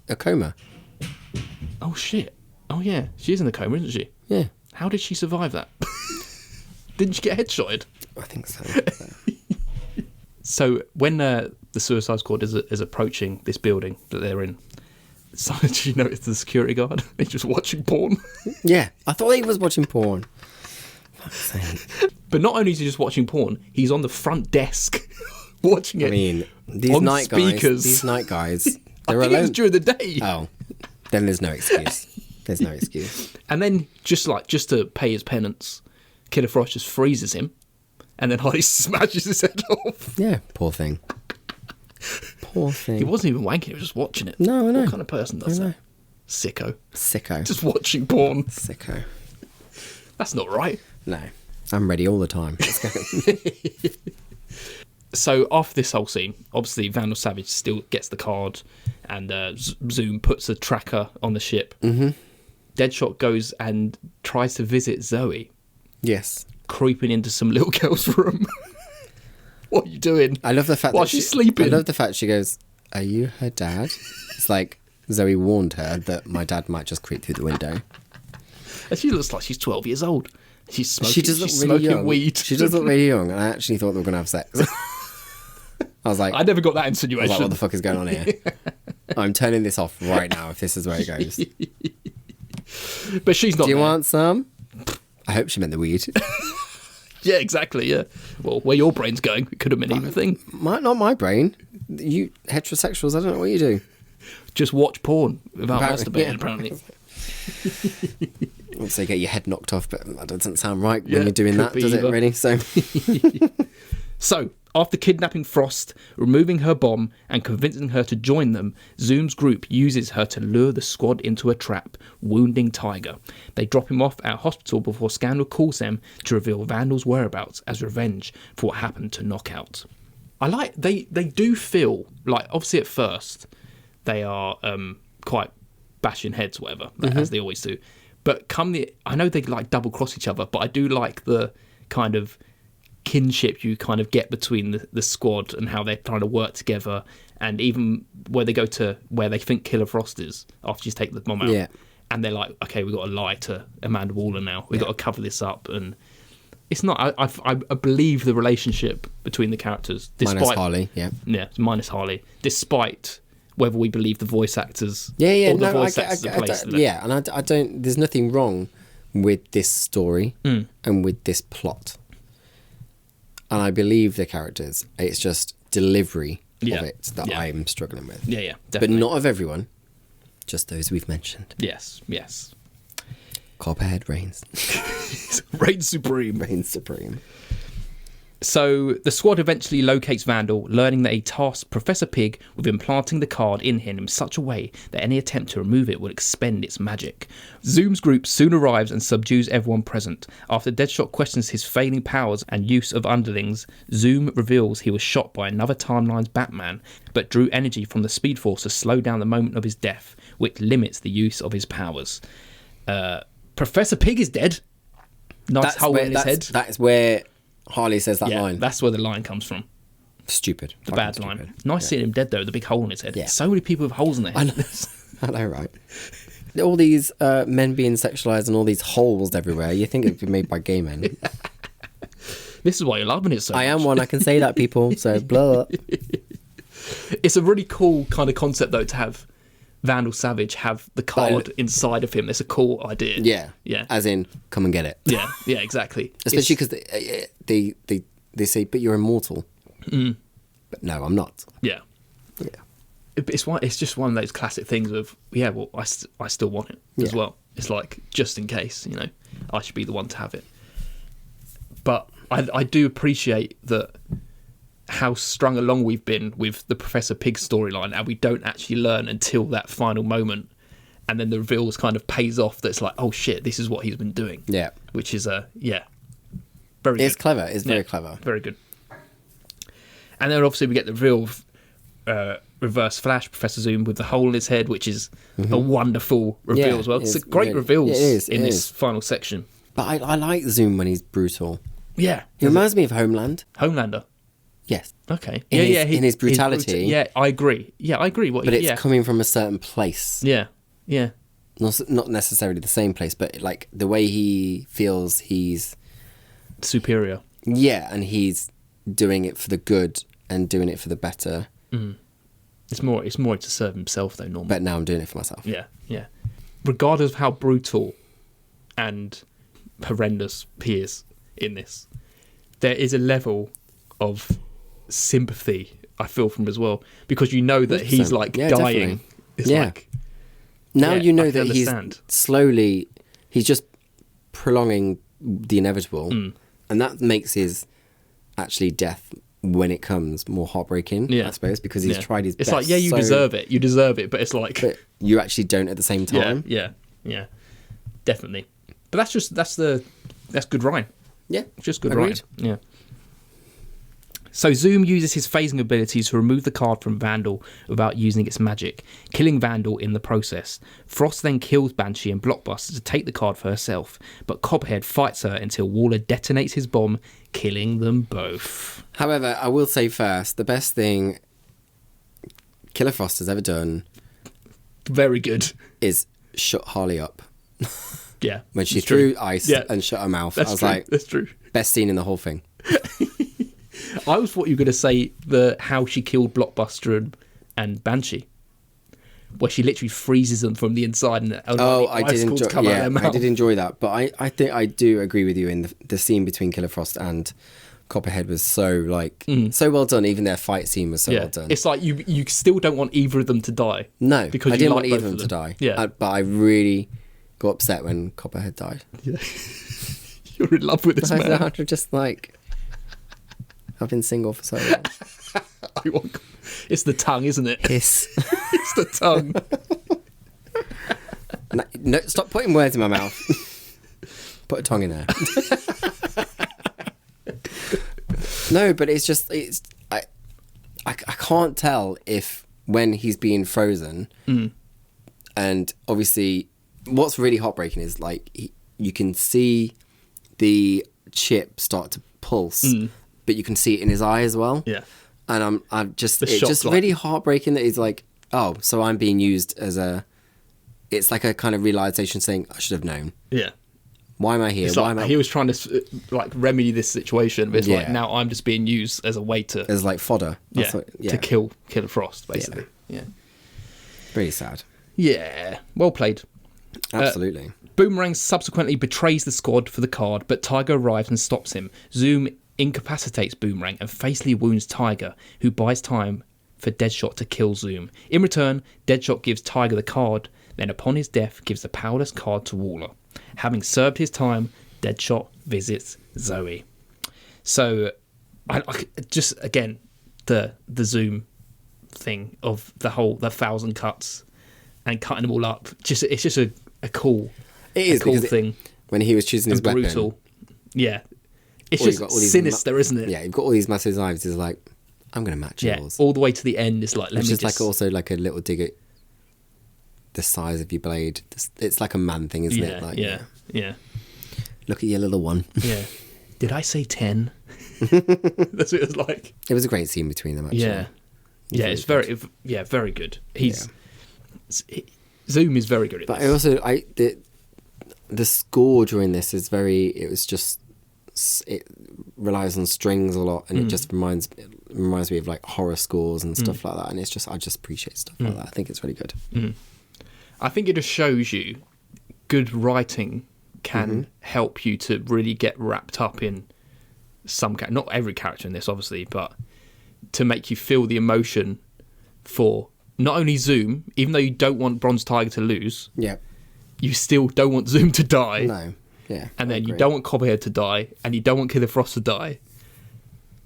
a coma. Oh, shit. Oh, yeah. She is in a coma, isn't she? Yeah. How did she survive that? Didn't she get headshotted? I think so. So when the Suicide Squad is approaching this building that they're in, did you notice the security guard? He's just watching porn. Yeah, I thought he was watching porn. Fuck's sake. But not only is he just watching porn, he's on the front desk watching it. I mean, these night guys, they're alone. It was during the day. Oh, then there's no excuse. There's no excuse. And then just to pay his penance, Killer Frost just freezes him, and then Harley smashes his head off. Yeah, poor thing. Poor thing. He wasn't even wanking, he was just watching it. No, I know. What kind of person does that? Sicko. Just watching porn. Sicko. That's not right. No. I'm ready all the time. Let's go. So after this whole scene, obviously Vandal Savage still gets the card, and Zoom puts a tracker on the ship. Mm-hmm. Deadshot goes and tries to visit Zoe. Yes. Creeping into some little girl's room. What are you doing? I love the fact while she's sleeping. I love the fact she goes, "Are you her dad?" It's like Zoe warned her that my dad might just creep through the window. And she looks like she's 12 years old. She's smoking, she does look she's really smoking young. weed. She does look really young. I actually thought they were going to have sex. I was like... I never got that insinuation. I was like, what the fuck is going on here? I'm turning this off right now if this is where it goes. But she's not Do you there. want some? I hope she meant the weed. Yeah, exactly, yeah. Well, where your brain's going, it could have been anything. Not my brain. You heterosexuals, I don't know what you do. Just watch porn without masturbating, apparently. I would say get your head knocked off, but that doesn't sound right Yeah, when you're doing could that, be does either. it really? So So, after kidnapping Frost, removing her bomb, and convincing her to join them, Zoom's group uses her to lure the squad into a trap, wounding Tiger. They drop him off at a hospital before Scandal calls them to reveal Vandal's whereabouts as revenge for what happened to Knockout. I like, they do feel like, obviously at first, they are quite bashing heads, whatever, as they always do. But I know they like double cross each other, but I do like the kind of kinship you kind of get between the squad and how they're trying to work together, and even where they go to where they think Killer Frost is after she's taken the bomb out, and they're like, okay, we've got to lie to Amanda Waller now, we've got to cover this up. And it's not, I believe the relationship between the characters, despite minus Harley, minus Harley, despite whether we believe the voice actors or the voice actors are placed in it. Yeah, and I don't, there's nothing wrong with this story and with this plot. And I believe the characters. It's just delivery of it that I'm struggling with. Yeah, definitely. But not of everyone. Just those we've mentioned. Yes. Copperhead reigns. Reigns supreme. Reigns supreme. So the squad eventually locates Vandal, learning that he tasked Professor Pig with implanting the card in him in such a way that any attempt to remove it would expend its magic. Zoom's group soon arrives and subdues everyone present. After Deadshot questions his failing powers and use of underlings, Zoom reveals he was shot by another timeline's Batman, but drew energy from the Speed Force to slow down the moment of his death, which limits the use of his powers. Professor Pig is dead. Nice hole in his head. That is where Harley says that line. That's where the line comes from. Stupid. The bad line. Nice seeing him dead, though, with the big hole in his head. Yeah. So many people with holes in their head. I know, right? All these men being sexualised and all these holes everywhere. You think it'd be made by gay men. This is why you're loving it so much. I am one. I can say that, people. So, blah. It's a really cool kind of concept, though, to have Vandal Savage have the card inside of him. It's a cool idea. Yeah. As in, come and get it. Yeah, exactly. Especially because they say, but you're immortal. But no, I'm not. Yeah. It's just one of those classic things of, I still want it as well. It's like, just in case, I should be the one to have it. But I do appreciate that how strung along we've been with the Professor Pig storyline, and we don't actually learn until that final moment, and then the reveals kind of pays off that it's like, oh shit, this is what he's been doing. Yeah. Which is very good. It's clever. It's very clever. Very good. And then obviously we get the reveal of Reverse Flash, Professor Zoom with the hole in his head, which is a wonderful reveal as well. It's a great reveals in this final section. But I like Zoom when he's brutal. Yeah. He reminds me of Homelander. Yes. Okay. In his brutality. I agree. Yeah, I agree. But it's coming from a certain place. Yeah. Not necessarily the same place, but like the way he feels he's superior. Yeah, and he's doing it for the good and doing it for the better. It's more to serve himself though, normally. But now I'm doing it for myself. Yeah. Regardless of how brutal and horrendous he is in this, there is a level of sympathy I feel from him as well, because you know that he's like dying. Definitely. It's like now you know that he's just prolonging the inevitable, and that makes his actually death when it comes more heartbreaking. I suppose, because he's tried his best. It's like you deserve it, but it's like but you actually don't at the same time. Yeah, definitely. But that's good writing. Yeah, just good Agreed. writing. Yeah. So Zoom uses his phasing abilities to remove the card from Vandal without using its magic, killing Vandal in the process. Frost then kills Banshee and Blockbuster to take the card for herself, but Copperhead fights her until Waller detonates his bomb, killing them both. However, I will say first, the best thing Killer Frost has ever done, very good, is shut Harley up. Yeah. When she threw ice and shut her mouth. I was like, that's true. Best scene in the whole thing. I always thought you were going to say how she killed Blockbuster and Banshee, where she literally freezes them from the inside and I did enjoy that. But I think I do agree with you in the scene between Killer Frost and Copperhead was so well done. Even their fight scene was so well done. It's like you still don't want either of them to die. No, because I didn't want either of them to die. Yeah, but I really got upset when Copperhead died. Yeah. You're in love with this man. After just like, I've been single for so long. It's the tongue, isn't it? Hiss. It's the tongue. No, stop putting words in my mouth. Put a tongue in there. No, but it's just I can't tell if when he's being frozen, and obviously what's really heartbreaking is like you can see the chip start to pulse, but you can see it in his eye as well. Yeah, and it's just really heartbreaking that he's like, oh, so I'm being used as a. It's like a kind of realization saying, I should have known. Yeah. Why am I here? Why am I? He was trying to like remedy this situation, but it's like now I'm just being used as a way to as like fodder. To kill Frost, basically. Yeah. Really sad. Yeah. Well played. Absolutely. Boomerang subsequently betrays the squad for the card, but Tiger arrives and stops him. Zoom incapacitates Boomerang and fatally wounds Tiger, who buys time for Deadshot to kill Zoom. In return, Deadshot gives Tiger the card, then upon his death gives the powerless card to Waller. Having served his time, Deadshot visits Zoe. So, I just again the Zoom thing of the 1,000 cuts and cutting them all up. It's just a cool, thing. When he was choosing his weapon, brutal. Yeah, it's just sinister, isn't it? Yeah, you've got all these massive knives. It's like, I'm going to match yours. All the way to the end. It's like, like also like a little dig at the size of your blade. It's like a man thing, isn't it? Like, yeah. Look at your little one. Yeah. Did I say 10? That's what it was like. It was a great scene between them, actually. Yeah. Yeah, it's very good. Zoom is very good at this. But the score during this is it relies on strings a lot, and it just reminds me of like horror scores and stuff like that. And I just appreciate stuff like that. I think it's really good. I think it just shows you good writing can help you to really get wrapped up in not every character in this, obviously, but to make you feel the emotion for not only Zoom, even though you don't want Bronze Tiger to lose. Yeah. You still don't want Zoom to die. No. Yeah. And then you don't want Copperhead to die, and you don't want Killer Frost to die.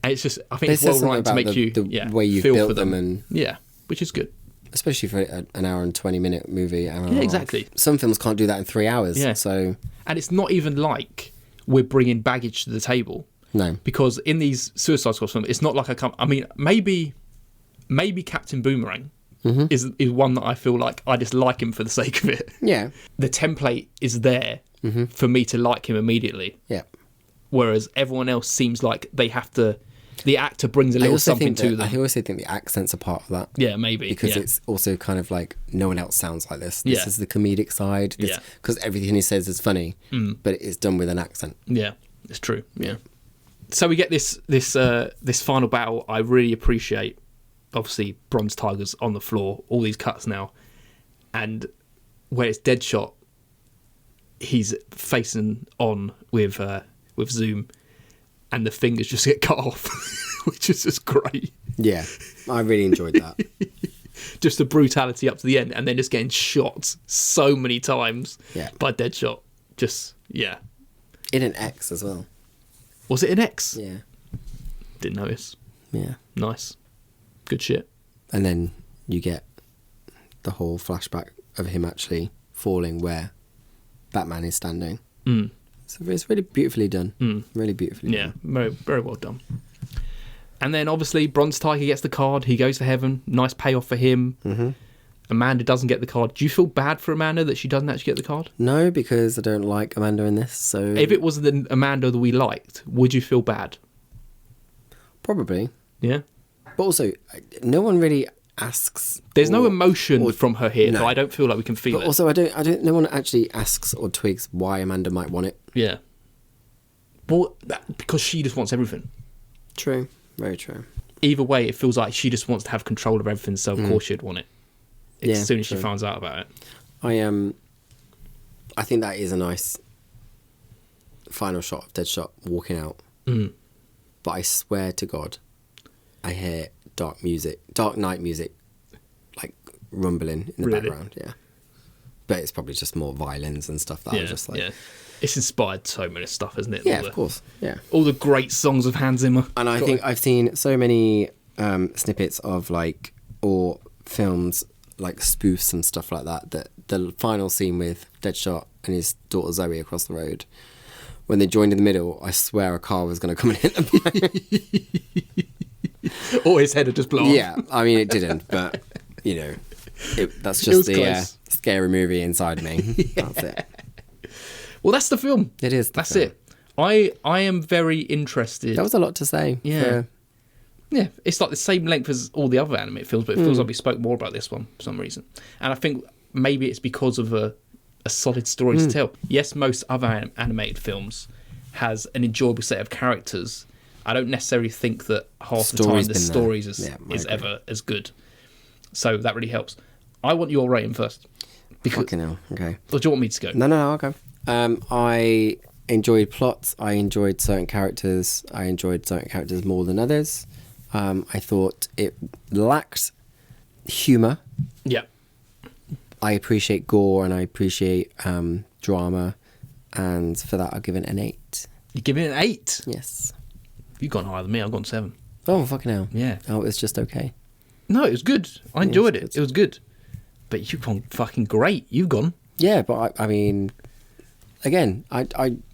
And it's just, I think it's well written to make the way you built them and which is good. Especially for an hour and 20-minute movie. Yeah, exactly. Some films can't do that in 3 hours. Yeah. So, and it's not even like we're bringing baggage to the table. No. Because in these Suicide Squad films, it's not like maybe Captain Boomerang is one that I feel like I just like him for the sake of it. Yeah. The template is there for me to like him immediately. Yeah. Whereas everyone else seems like they have to. The actor brings a little something to them. I also think the accents are part of that. Yeah, maybe. Because it's also kind of like no one else sounds like this. This Yeah. is the comedic side. Because everything he says is funny, but it's done with an accent. Yeah, it's true. Yeah. So we get this final battle. I really appreciate. Obviously, Bronze Tiger's on the floor. All these cuts now, and where it's Deadshot, he's facing on with Zoom. And the fingers just get cut off, which is just great. Yeah, I really enjoyed that. Just the brutality up to the end, and then just getting shot so many times by Deadshot. In an X as well. Was it an X? Yeah. Didn't notice. Yeah. Nice. Good shit. And then you get the whole flashback of him actually falling where Batman is standing. So it's really beautifully done. Really beautifully done. Yeah, very, very well done. And then obviously Bronze Tiger gets the card. He goes to heaven. Nice payoff for him. Amanda doesn't get the card. Do you feel bad for Amanda that she doesn't actually get the card? No, because I don't like Amanda in this. So if it was the Amanda that we liked, would you feel bad? Probably. Yeah. But also, no one really asks. There's no emotion from her here, so I don't feel like we can feel it. Also, no one actually asks or twigs why Amanda might want it. Yeah. Well, because she just wants everything. True. Very true. Either way, it feels like she just wants to have control of everything, so of course she'd want it. As soon as she finds out about it. I think that is a nice final shot of Deadshot walking out. But I swear to God, I hear dark night music, like rumbling in the background. Yeah. But it's probably just more violins and stuff that I was just like... Yeah. It's inspired so many stuff, isn't it? Yeah, of course. Yeah. All the great songs of Hans Zimmer. And I think I've seen so many snippets of like, or films like spoofs and stuff like that, that the final scene with Deadshot and his daughter Zoe across the road, when they joined in the middle, I swear a car was going to come and hit them. Or his head had just blown. Yeah, I mean, it didn't, but, you know, that's just the scary movie inside me. That's it. Well, that's the film. It is. That's it. I am very interested. That was a lot to say. Yeah. Yeah, it's like the same length as all the other animated films, but it feels like we spoke more about this one for some reason. And I think maybe it's because of a solid story to tell. Yes, most other animated films has an enjoyable set of characters. I don't necessarily think that half the time the stories is ever as good. So that really helps. I want your rating first. Fucking hell. Okay. Or do you want me to go? No, I'll go. I enjoyed plots. I enjoyed certain characters. I enjoyed certain characters more than others. I thought it lacked humour. Yeah. I appreciate gore and I appreciate drama. And for that, I'll give it an 8. You give it an 8? Yes. You've gone higher than me. I've gone 7. Oh, fucking hell. Yeah. Oh, it was just okay. No, it was good. I enjoyed it. It was good. But you've gone fucking great. You've gone. Yeah, but I mean, again,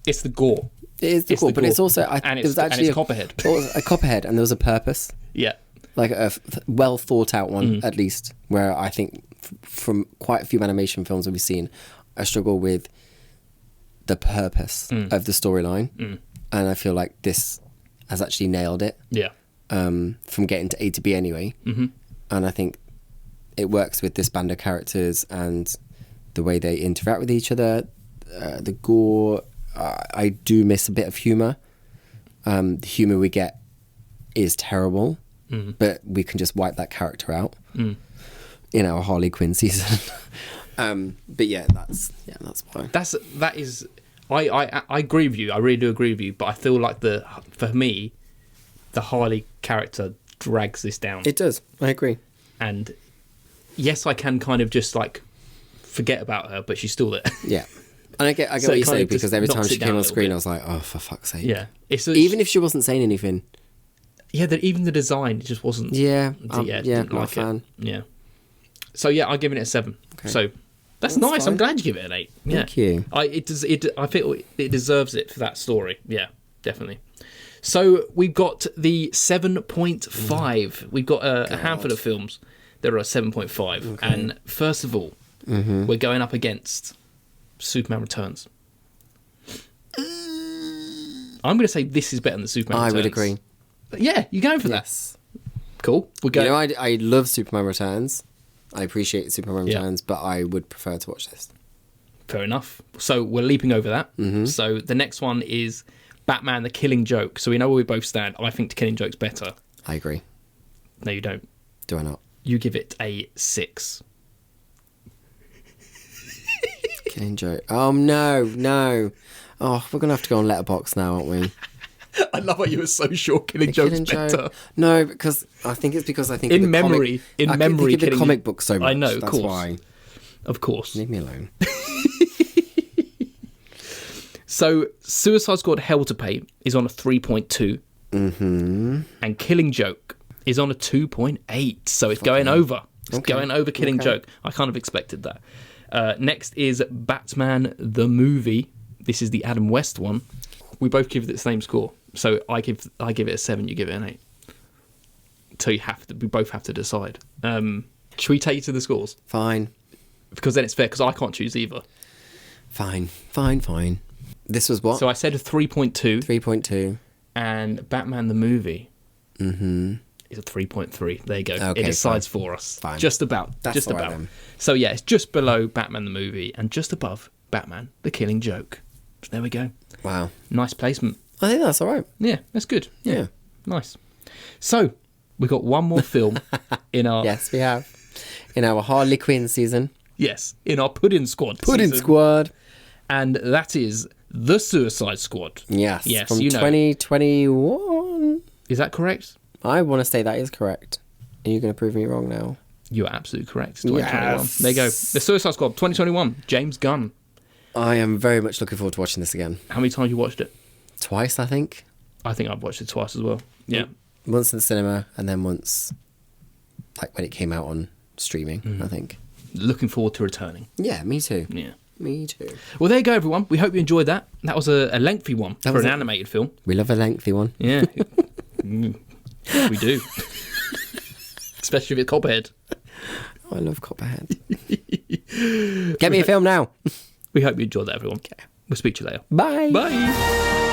it's the gore. It is the gore, but it's also... and it was actually it's Copperhead. A Copperhead, and there was a purpose. Yeah. Like a well thought out one, at least, where I think from quite a few animation films that we've seen, I struggle with the purpose of the storyline. And I feel like this has actually nailed it. Yeah. From getting to A to B anyway. And I think it works with this band of characters and the way they interact with each other. The gore, I do miss a bit of humour. The humour we get is terrible, but we can just wipe that character out in our Harley Quinn season. But yeah, that's why. That is. I agree with you. I really do agree with you. But I feel like for me, the Harley character drags this down. It does. I agree. And yes, I can kind of just like forget about her, but she's still there. Yeah. And I get what you say, because every time she came on screen, I was like, oh, for fuck's sake. Yeah. Even if she wasn't saying anything. Yeah, even the design just wasn't. Yeah. Didn't not like a fan. It. Yeah. So yeah, I'm giving it a 7. Okay. So that's nice. Fine. I'm glad you give it an 8. Yeah. Thank you. I feel it deserves it for that story. Yeah, definitely. So we've got the 7.5. We've got a handful of films that are a 7.5. Okay. And first of all, we're going up against Superman Returns. I'm going to say this is better than Superman Returns. I would agree. Yeah, you're going for that. Cool. We're going. You know, I love Superman Returns. I appreciate Superman Returns, but I would prefer to watch this. Fair enough. So we're leaping over that. So the next one is Batman: The Killing Joke. So we know where we both stand. I think The Killing Joke's better. I agree. No, you don't. Do I not? You give it a 6. Killing Joke. Oh, no. Oh, we're going to have to go on Letterboxd now, aren't we? I love how you were so sure Killing Joke's better. No, because I think it's because I think in memory, the comic book so much. I know, of That's course. Why. Of course. Leave me alone. So, Suicide Squad: Hell to Pay is on a 3.2. And Killing Joke is on a 2.8. So it's going over. It's going over Killing Joke. I kind of expected that. Next is Batman the Movie. This is the Adam West one. We both give it the same score. So I give it a 7, you give it an 8. So we both have to decide. Should we take you to the scores? Fine. Because then it's fair, because I can't choose either. Fine. This was what? So I said a 3.2. 3.2. And Batman the Movie is a 3.3. There you go. Okay, it decides for us. Fine. Just about. That's just right about. then. So yeah, it's just below Batman the Movie and just above Batman: The Killing Joke. So there we go. Wow. Nice placement. I think that's all right. Yeah, that's good. Yeah. Nice. So we've got one more film in our... Yes, we have. In our Harley Quinn season. Yes, in our Puddin Squad Puddin Squad. And that is The Suicide Squad. Yes. From you know. 2021. Is that correct? I want to say that is correct. Are you going to prove me wrong now? You're absolutely correct. It's 2021. Yes. There you go. The Suicide Squad 2021. James Gunn. I am very much looking forward to watching this again. How many times you watched it? Twice, I think. I think I've watched it twice as well. Yeah. Once in the cinema and then once, like, when it came out on streaming, I think. Looking forward to returning. Yeah, me too. Yeah. Me too. Well, there you go, everyone. We hope you enjoyed that. That was a lengthy one for an animated film. We love a lengthy one. Yeah. We do. Especially with Copperhead. Oh, I love Copperhead. Get me a film now. We hope you enjoyed that, everyone. We'll speak to you later. Bye. Bye.